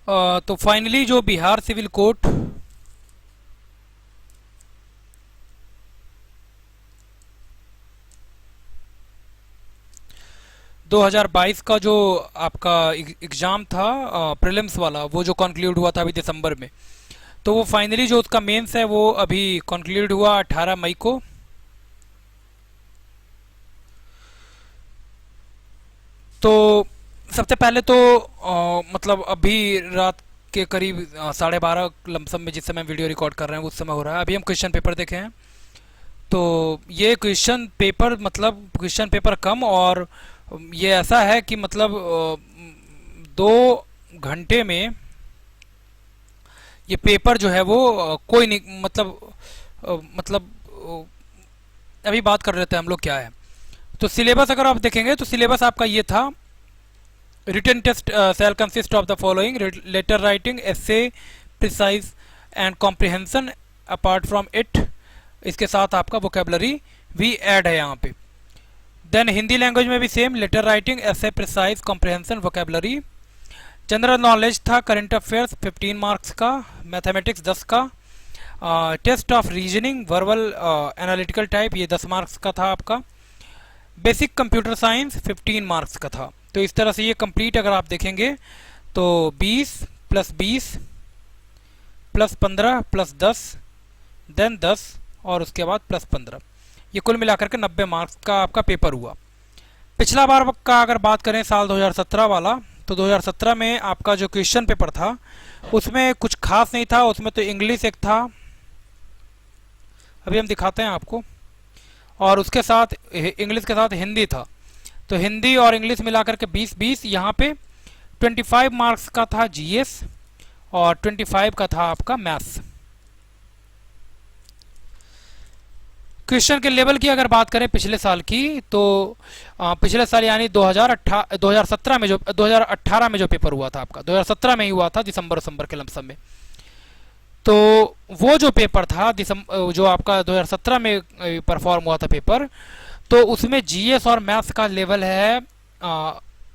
तो फाइनली जो Bihar civil court दो 2022 का जो आपका एग्ज़ाम था प्रीलिम्स वाला, वो जो कंक्लूड हुआ था अभी दिसंबर में, तो वो फाइनली जो उसका मेंस है वो अभी कंक्लूड हुआ 18 मई को। तो सबसे पहले तो मतलब अभी रात के करीब 12:30 लमसम में जिस समय वीडियो रिकॉर्ड कर रहे हैं उस समय हो रहा है। अभी हम क्वेश्चन पेपर देखे हैं। तो ये क्वेश्चन पेपर मतलब क्वेश्चन पेपर कम, और ये ऐसा है कि मतलब 2 घंटे में ये पेपर जो है वो कोई नहीं मतलब अभी बात कर लेते हैं हम लोग क्या है। तो सिलेबस अगर आप देखेंगे तो सिलेबस आपका ये था। Written test shall consist of the following: letter writing, essay, precise and comprehension. Apart from it, इसके साथ आपका वोकेबलरी भी ऐड है यहाँ पे। देन हिंदी लैंग्वेज में भी same, letter writing, essay, precise, comprehension, vocabulary. General knowledge था, करंट अफेयर्स 15 मार्क्स का, मैथमेटिक्स 10 का, test of reasoning verbal analytical type ये 10 मार्क्स का था आपका। बेसिक कंप्यूटर साइंस 15 मार्क्स का था। तो इस तरह से ये कंप्लीट अगर आप देखेंगे तो 20 + 20 + 15 + 10 देन 10 और उसके बाद +15, ये कुल मिलाकर के 90 मार्क्स का आपका पेपर हुआ। पिछला बार का अगर बात करें साल 2017 वाला, तो 2017 में आपका जो क्वेश्चन पेपर था उसमें कुछ खास नहीं था। उसमें तो इंग्लिश एक था, अभी हम दिखाते हैं आपको, और उसके साथ इंग्लिश के साथ हिंदी था। तो हिंदी और इंग्लिश मिलाकर के 20-20, यहाँ पे 25 मार्क्स का था जीएस और 25 का था आपका मैथ्स। क्वेश्चन के लेवल की अगर बात करें पिछले साल की, तो पिछले साल यानी 2017 में जो 2018 में जो पेपर हुआ था आपका, 2017 में ही हुआ था दिसंबर के लमसम में। तो वो जो पेपर था जो आपका 2017 में परफॉर्म हुआ था पेपर, तो उसमें जीएस और मैथ्स का लेवल है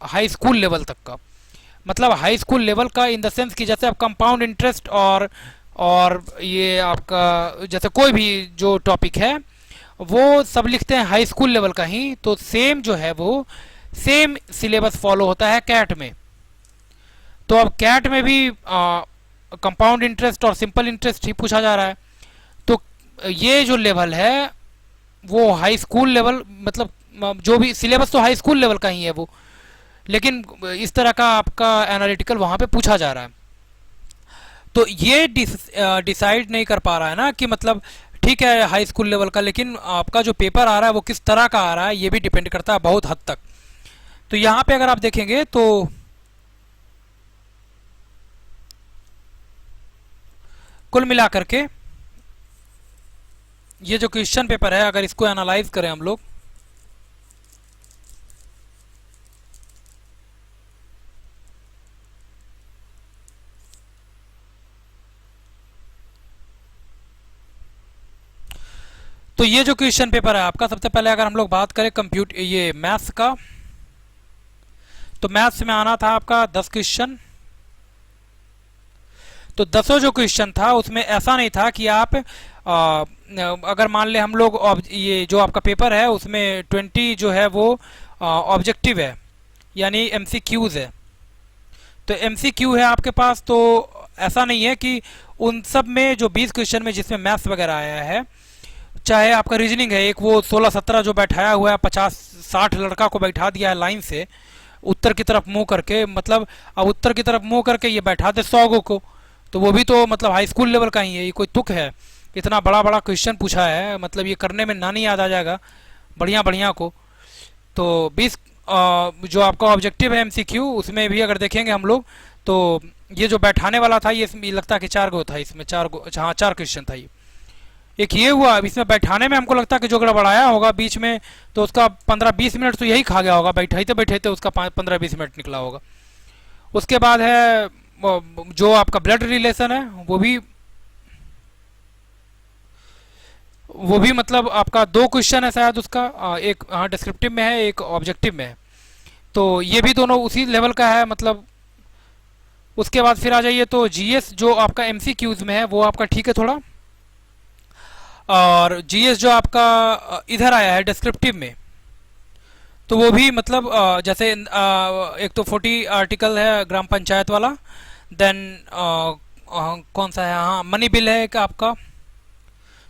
हाई स्कूल लेवल तक का। मतलब हाई स्कूल लेवल का इन द सेंस कि जैसे आप कंपाउंड इंटरेस्ट और ये आपका जैसे कोई भी जो टॉपिक है वो सब लिखते हैं हाई स्कूल लेवल का ही। तो सेम जो है वो सेम सिलेबस फॉलो होता है कैट में। तो अब कैट में भी कंपाउंड इंटरेस्ट और सिंपल इंटरेस्ट ही पूछा जा रहा है। तो ये जो लेवल है वो हाई स्कूल लेवल, मतलब जो भी सिलेबस तो हाई स्कूल लेवल का ही है वो, लेकिन इस तरह का आपका एनालिटिकल वहां पे पूछा जा रहा है। तो ये डिसाइड नहीं कर पा रहा है ना कि मतलब ठीक है हाई स्कूल लेवल का, लेकिन आपका जो पेपर आ रहा है वो किस तरह का आ रहा है ये भी डिपेंड करता है बहुत हद तक। तो यहाँ पे अगर आप देखेंगे तो कुल मिलाकर के ये जो क्वेश्चन पेपर है अगर इसको एनालाइज करें हम लोग, तो ये जो क्वेश्चन पेपर है आपका, सबसे पहले अगर हम लोग बात करें ये मैथ्स का, तो मैथ्स में आना था आपका 10 क्वेश्चन। तो 10 जो क्वेश्चन था उसमें ऐसा नहीं था कि आप अगर मान ले हम लोग ये जो आपका पेपर है उसमें 20 जो है वो ऑब्जेक्टिव है यानी एमसीक्यूज है। तो एमसीक्यू है आपके पास, तो ऐसा नहीं है कि उन सब में जो 20 क्वेश्चन में जिसमें मैथ्स वगैरह आया है, चाहे आपका रीजनिंग है एक वो 16-17 जो बैठाया हुआ है, 50-60 लड़का को बैठा दिया है लाइन से उत्तर की तरफ मुंह करके, मतलब अब उत्तर की तरफ मुंह करके ये बैठा दे 100 को, तो वो भी तो मतलब हाई स्कूल लेवल का ही है। ये कोई तुक है? इतना बड़ा बड़ा क्वेश्चन पूछा है, मतलब ये करने में नानी याद आ जाएगा बढ़िया बढ़िया को। तो 20 जो आपका ऑब्जेक्टिव है एमसीक्यू, उसमें भी अगर देखेंगे हम लोग तो ये जो बैठाने वाला था ये लगता है कि 4 गो था इसमें, 4 गो, हाँ 4 क्वेश्चन था ये। एक ये हुआ, अब इसमें बैठाने में हमको लगता है कि जो गड़बड़ाया होगा बीच में तो उसका 15-20 मिनट तो यही खा गया होगा, बैठे उसका 15-20 मिनट निकला होगा। उसके बाद है जो आपका ब्लड रिलेशन है वो भी मतलब आपका 2 क्वेश्चन है शायद उसका, एक हाँ डिस्क्रिप्टिव में है एक ऑब्जेक्टिव में है। तो ये भी दोनों उसी लेवल का है, मतलब उसके बाद फिर आ जाइए तो जीएस जो आपका एमसीक्यूज में है वो आपका ठीक है थोड़ा। और जीएस जो आपका इधर आया है डिस्क्रिप्टिव में, तो वो भी मतलब जैसे एक तो 40 आर्टिकल है ग्राम पंचायत वाला, देन कौन सा है, हाँ मनी बिल है एक आपका।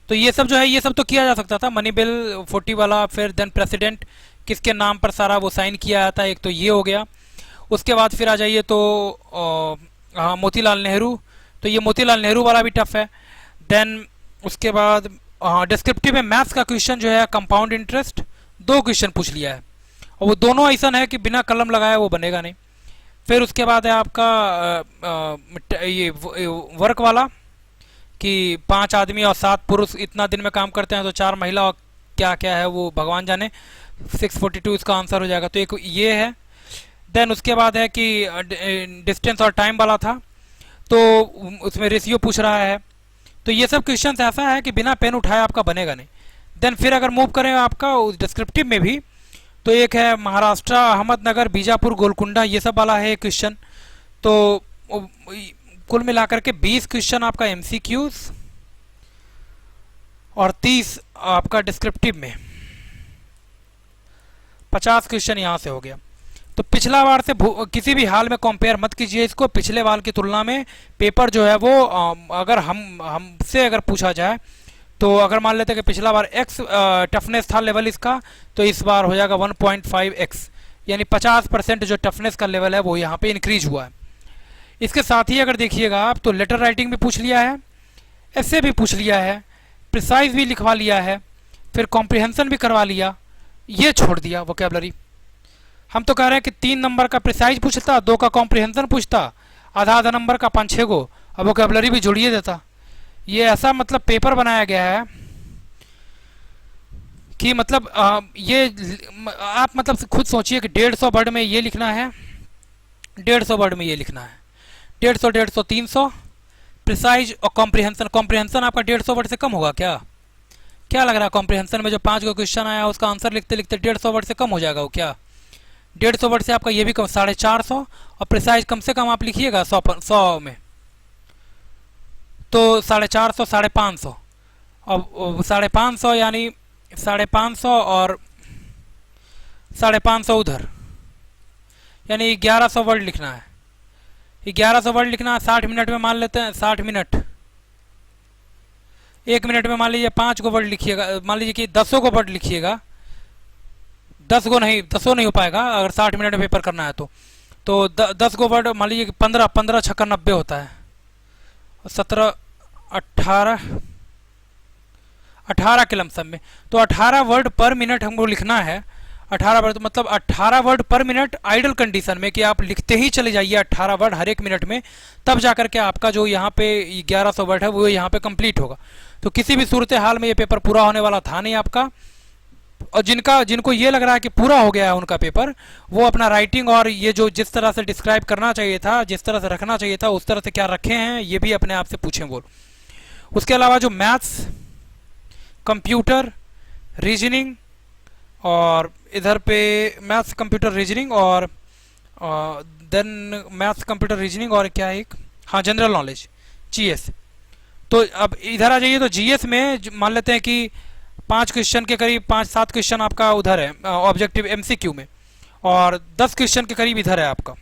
तो ये सब जो है ये सब तो किया जा सकता था, मनी बिल 40 वाला, फिर देन प्रेसिडेंट किसके नाम पर सारा वो साइन किया जाता है, एक तो ये हो गया। उसके बाद फिर आ जाइए तो हाँ मोतीलाल नेहरू, तो ये मोतीलाल नेहरू वाला भी टफ है। देन उसके बाद डिस्क्रिप्टिव में मैथ्स का क्वेश्चन जो है कंपाउंड इंटरेस्ट, 2 क्वेश्चन पूछ लिया है और वो दोनों ऐसा है कि बिना कलम लगाए वो बनेगा नहीं। फिर उसके बाद है आपका ये वर्क वाला कि 5 आदमी और 7 पुरुष इतना दिन में काम करते हैं तो 4 महिला और क्या क्या है वो भगवान जाने, 642 इसका आंसर हो जाएगा। तो एक ये है। देन उसके बाद है कि डिस्टेंस और टाइम वाला था, तो उसमें रेशियो पूछ रहा है। तो ये सब क्वेश्चन ऐसा है कि बिना पेन उठाए आपका बनेगा नहीं। देन फिर अगर मूव करें आपका डिस्क्रिप्टिव में भी, तो एक है महाराष्ट्र, अहमदनगर, बीजापुर, गोलकुंडा, ये सब वाला है क्वेश्चन। तो कुल मिलाकर के 20 क्वेश्चन आपका एमसीक्यूज और 30 आपका डिस्क्रिप्टिव में, 50 क्वेश्चन यहां से हो गया। तो पिछला बार से किसी भी हाल में कंपेयर मत कीजिए इसको पिछले बार की तुलना में। पेपर जो है वो अगर हमसे अगर पूछा जाए तो अगर मान लेते हैं कि पिछला बार x टफनेस था लेवल इसका, तो इस बार हो जाएगा 1.5x, यानी 50% जो टफनेस का लेवल है वो यहाँ पे इंक्रीज हुआ है। इसके साथ ही अगर देखिएगा आप तो लेटर राइटिंग भी पूछ लिया है, ऐसे भी पूछ लिया है, प्रिसाइज भी लिखवा लिया है, फिर कॉम्प्रिहेंशन भी करवा लिया, ये छोड़ दिया वोकेबलरी। हम तो कह रहे हैं कि 3 नंबर का प्रिसाइज पूछता, 2 का कॉम्प्रिहेंशन पूछता, आधा आधा नंबर का 5-6 गो, अब वोकेबलरी भी जोड़िए देता। ये ऐसा मतलब पेपर बनाया गया है कि मतलब ये आप मतलब खुद सोचिए कि 150 वर्ड में ये लिखना है, 150 वर्ड में ये लिखना है, 150, 300 प्रिसाइज और कॉम्प्रिहेंशन। कॉम्प्रिहेंशन आपका 150 वर्ड से कम होगा क्या? क्या लग रहा है कॉम्प्रिहेंशन में जो 5 का क्वेश्चन आया उसका आंसर लिखते लिखते 150 वर्ड से कम हो जाएगा वो क्या? 150 वर्ड से आपका ये भी कम, 450, और प्रिसाइज कम से कम आप लिखिएगा 100 में, तो 450, 550, और 550 यानी 550 और 550 उधर, यानी 1100 वर्ड लिखना है। 1100 वर्ड लिखना है 60 मिनट में, मान लेते हैं 60 मिनट, 1 मिनट में मान लीजिए 5 गो वर्ड लिखिएगा, मान लीजिए कि 10 गो वर्ड लिखिएगा, 10 गो नहीं, 10 नहीं हो पाएगा अगर 60 मिनट में पेपर करना है तो 10 गो वर्ड मान लीजिए कि 15 छक्का 90 होता है, 17 18 के लमसम में, तो 18 वर्ड पर मिनट हमको लिखना है। 18 वर्ड मतलब 18 वर्ड पर मिनट आइडल कंडीशन में, कि आप लिखते ही चले जाइए 18 वर्ड हर एक मिनट में, तब जाकर के आपका जो यहाँ पे 1100 वर्ड है वो यहाँ पे कंप्लीट होगा। तो किसी भी सूरत हाल में ये पेपर पूरा होने वाला था नहीं आपका। और जिनको ये लग रहा है कि पूरा हो गया है उनका पेपर, वो अपना राइटिंग और ये जो जिस तरह से डिस्क्राइब करना चाहिए था, जिस तरह से रखना चाहिए था, उस तरह से क्या रखे हैं ये भी अपने आप से पूछें बोल। उसके अलावा जो मैथ्स, कंप्यूटर, रीजनिंग, और इधर पे मैथ्स, कंप्यूटर, रीजनिंग, और देन मैथ्स, कंप्यूटर, रीजनिंग, और क्या एक, हाँ जनरल नॉलेज, जीएस। तो अब इधर आ जाइए तो जीएस में मान लेते हैं कि 5 क्वेश्चन के करीब, 5-7 क्वेश्चन आपका उधर है ऑब्जेक्टिव एमसीक्यू में, और 10 क्वेश्चन के करीब इधर है आपका।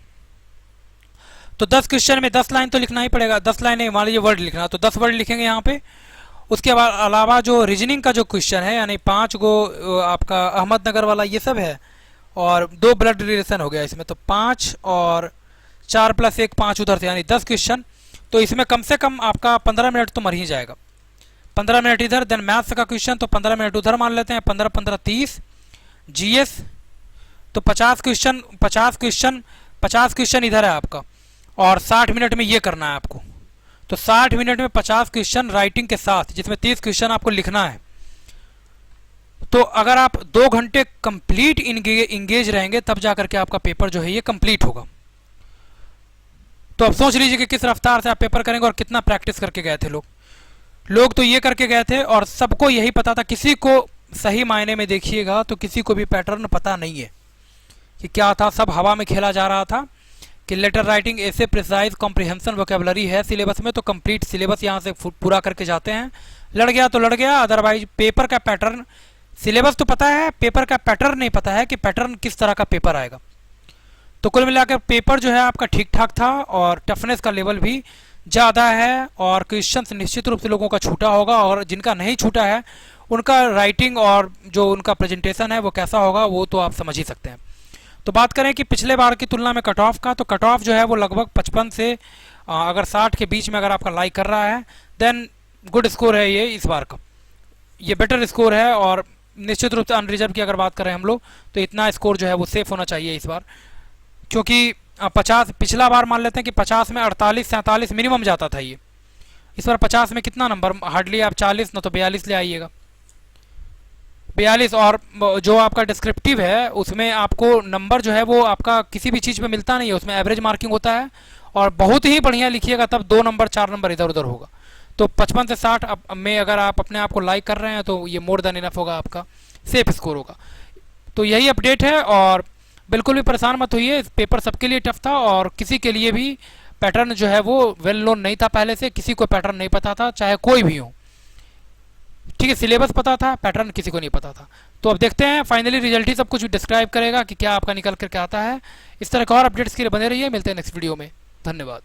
तो 10 क्वेश्चन में 10 लाइन तो लिखना ही पड़ेगा, 10 लाइन मान लीजिए वर्ड लिखना, तो 10 वर्ड लिखेंगे यहाँ पे। उसके बाद अलावा जो रीजनिंग का जो क्वेश्चन है, यानी 5 गो आपका अहमदनगर वाला ये सब है, और 2 ब्लड रिलेशन हो गया इसमें, तो 5 और 4 + 1 5 उधर से, यानी 10 क्वेश्चन। तो इसमें कम से कम आपका 15 मिनट तो मर ही जाएगा, 15 मिनट इधर। देन मैथ्स का क्वेश्चन तो 15 मिनट उधर मान लेते हैं, 15-15 30। जीएस तो 50 क्वेश्चन इधर है आपका, और 60 मिनट में ये करना है आपको। तो 60 मिनट में 50 क्वेश्चन राइटिंग के साथ, जिसमें 30 क्वेश्चन आपको लिखना है। तो अगर आप 2 घंटे कंप्लीट इंगेज रहेंगे तब जाकर के आपका पेपर जो है ये कंप्लीट होगा। तो अब सोच लीजिए कि किस रफ्तार से आप पेपर करेंगे और कितना प्रैक्टिस करके गए थे लोग तो ये करके गए थे, और सबको यही पता था। किसी को सही मायने में देखिएगा तो किसी को भी पैटर्न पता नहीं है कि क्या था, सब हवा में खेला जा रहा था कि लेटर राइटिंग ऐसे प्रिसाइज कॉम्प्रिहेंशन वोकेबलरी है सिलेबस में, तो कंप्लीट सिलेबस यहाँ से पूरा करके जाते हैं। लड़ गया तो लड़ गया, अदरवाइज पेपर का पैटर्न, सिलेबस तो पता है, पेपर का पैटर्न नहीं पता है कि पैटर्न किस तरह का पेपर आएगा। तो कुल मिलाकर पेपर जो है आपका ठीक ठाक था और टफनेस का लेवल भी ज़्यादा है, और क्वेश्चंस निश्चित रूप से लोगों का छूटा होगा, और जिनका नहीं छूटा है उनका राइटिंग और जो उनका प्रेजेंटेशन है वो कैसा होगा वो तो आप समझ ही सकते हैं। तो बात करें कि पिछले बार की तुलना में कट ऑफ का, तो कट ऑफ जो है वो लगभग 55 से अगर 60 के बीच में अगर आपका लाइक कर रहा है देन गुड स्कोर है ये इस बार का, ये बेटर स्कोर है। और निश्चित रूप से अनरिजर्व की अगर बात करें हम लोग तो इतना स्कोर जो है वो सेफ होना चाहिए इस बार, क्योंकि 50 पिछला बार मान लेते हैं कि 50 में 48-47 मिनिमम जाता था ये, इस बार 50 में कितना नंबर, हार्डली आप 40 ना तो 42 ले आइएगा, 42। और जो आपका डिस्क्रिप्टिव है उसमें आपको नंबर जो है वो आपका किसी भी चीज़ में मिलता नहीं है, उसमें एवरेज मार्किंग होता है, और बहुत ही बढ़िया लिखिएगा तब 2 नंबर 4 नंबर इधर उधर होगा। तो 55 से 60 में अगर आप अपने आप को लाइक कर रहे हैं तो ये मोर देन इनफ होगा, आपका सेफ स्कोर होगा। तो यही अपडेट है, और बिल्कुल भी परेशान मत होइए, पेपर सबके लिए टफ था और किसी के लिए भी पैटर्न जो है वो वेल नोन नहीं था पहले से, किसी को पैटर्न नहीं पता था चाहे कोई भी हो, ठीक है। सिलेबस पता था, पैटर्न किसी को नहीं पता था। तो अब देखते हैं फाइनली रिजल्ट ही सब कुछ डिस्क्राइब करेगा कि क्या आपका निकल करके आता है। इस तरह के और अपडेट्स के लिए बने रहिए, मिलते हैं नेक्स्ट वीडियो में, धन्यवाद।